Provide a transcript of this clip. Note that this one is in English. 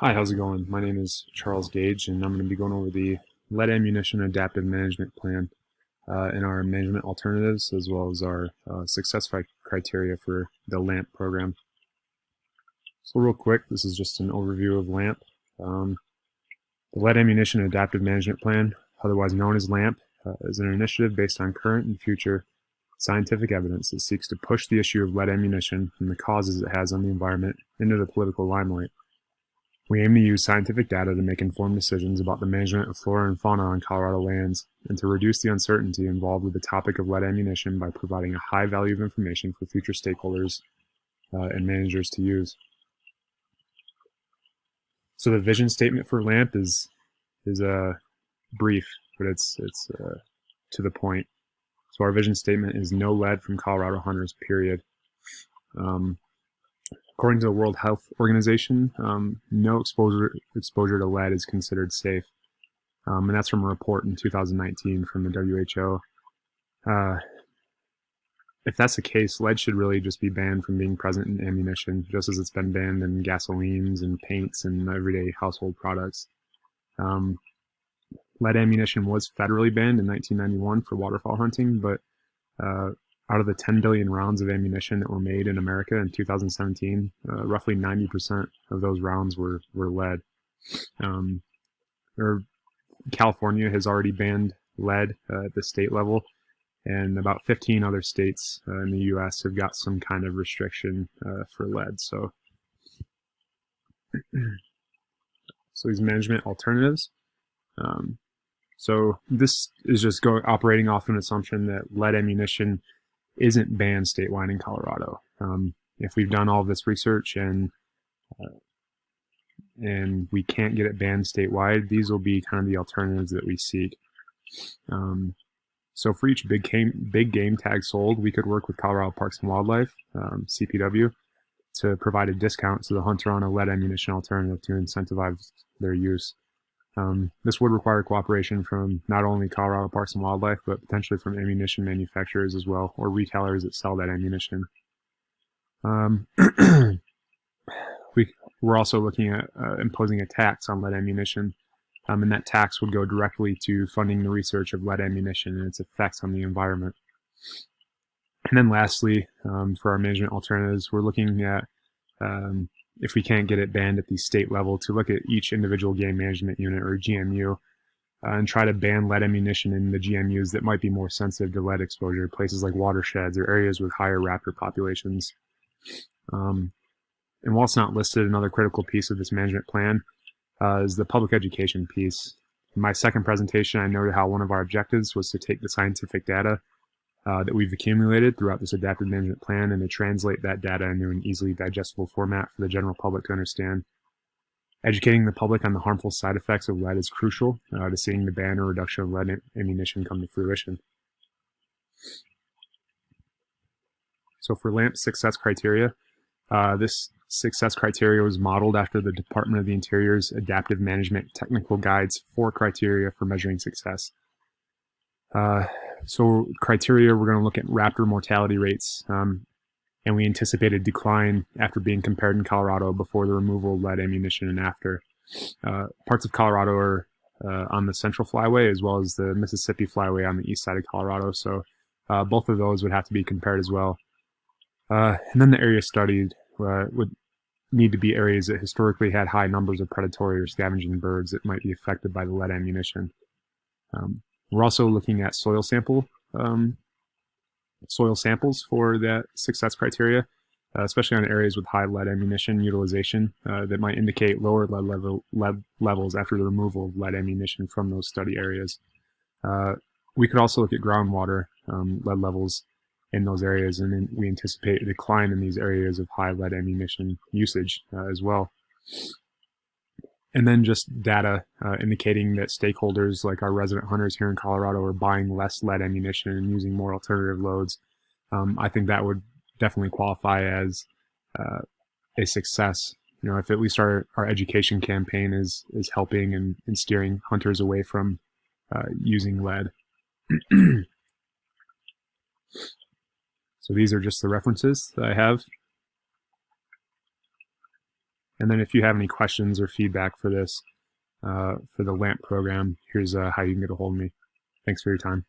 Hi, how's it going? My name is Charles Gage, and I'm going to be going over the lead ammunition adaptive management plan and our management alternatives, as well as our success criteria for the LAAMP program. So real quick, this is just an overview of LAAMP. The lead ammunition adaptive management plan, otherwise known as LAAMP, is an initiative based on current and future scientific evidence that seeks to push the issue of lead ammunition and the causes it has on the environment into the political limelight. We aim to use scientific data to make informed decisions about the management of flora and fauna on Colorado lands and to reduce the uncertainty involved with the topic of lead ammunition by providing a high value of information for future stakeholders and managers to use. So the vision statement for LAMP is brief, but it's to the point. So our vision statement is no lead from Colorado hunters, period. According to the World Health Organization, no exposure to lead is considered safe, and that's from a report in 2019 from the WHO. If that's the case, lead should really just be banned from being present in ammunition, just as it's been banned in gasolines and paints and everyday household products. Lead ammunition was federally banned in 1991 for waterfowl hunting, but out of the 10 billion rounds of ammunition that were made in America in 2017, roughly 90% of those rounds were lead. California has already banned lead at the state level, and about 15 other states in the U.S. have got some kind of restriction for lead. So these management alternatives. So this is just operating off an assumption that lead ammunition isn't banned statewide in Colorado. If we've done all of this research and we can't get it banned statewide, these will be kind of the alternatives that we seek. So for each big game tag sold, we could work with Colorado Parks and Wildlife, CPW, to provide a discount to the hunter on a lead ammunition alternative to incentivize their use. This would require cooperation from not only Colorado Parks and Wildlife, but potentially from ammunition manufacturers as well, or retailers that sell that ammunition. We're also looking at imposing a tax on lead ammunition, and that tax would go directly to funding the research of lead ammunition and its effects on the environment. And then lastly, for our management alternatives, we're looking at if we can't get it banned at the state level, to look at each individual game management unit or GMU and try to ban lead ammunition in the GMUs that might be more sensitive to lead exposure, places like watersheds or areas with higher raptor populations. And while it's not listed, another critical piece of this management plan is the public education piece. In my second presentation, I noted how one of our objectives was to take the scientific data that we've accumulated throughout this adaptive management plan and to translate that data into an easily digestible format for the general public to understand. Educating the public on the harmful side effects of lead is crucial to seeing the ban or reduction of lead ammunition come to fruition. So for LAMP success criteria, this success criteria was modeled after the Department of the Interior's Adaptive Management Technical Guide's 4 criteria for measuring success. So criteria, we're going to look at raptor mortality rates, and we anticipate a decline after being compared in Colorado before the removal of lead ammunition and after. Parts of Colorado are on the Central Flyway as well as the Mississippi Flyway on the east side of Colorado, so both of those would have to be compared as well. And then the area studied would need to be areas that historically had high numbers of predatory or scavenging birds that might be affected by the lead ammunition. We're also looking at soil samples for that success criteria, especially on areas with high lead ammunition utilization that might indicate lower lead levels after the removal of lead ammunition from those study areas. We could also look at groundwater lead levels in those areas, and we anticipate a decline in these areas of high lead ammunition usage as well. And then just data indicating that stakeholders like our resident hunters here in Colorado are buying less lead ammunition and using more alternative loads. I think that would definitely qualify as a success. You know, if at least our education campaign is helping and steering hunters away from using lead. So these are just the references that I have. And then if you have any questions or feedback for this, for the LAAMP program, here's how you can get a hold of me. Thanks for your time.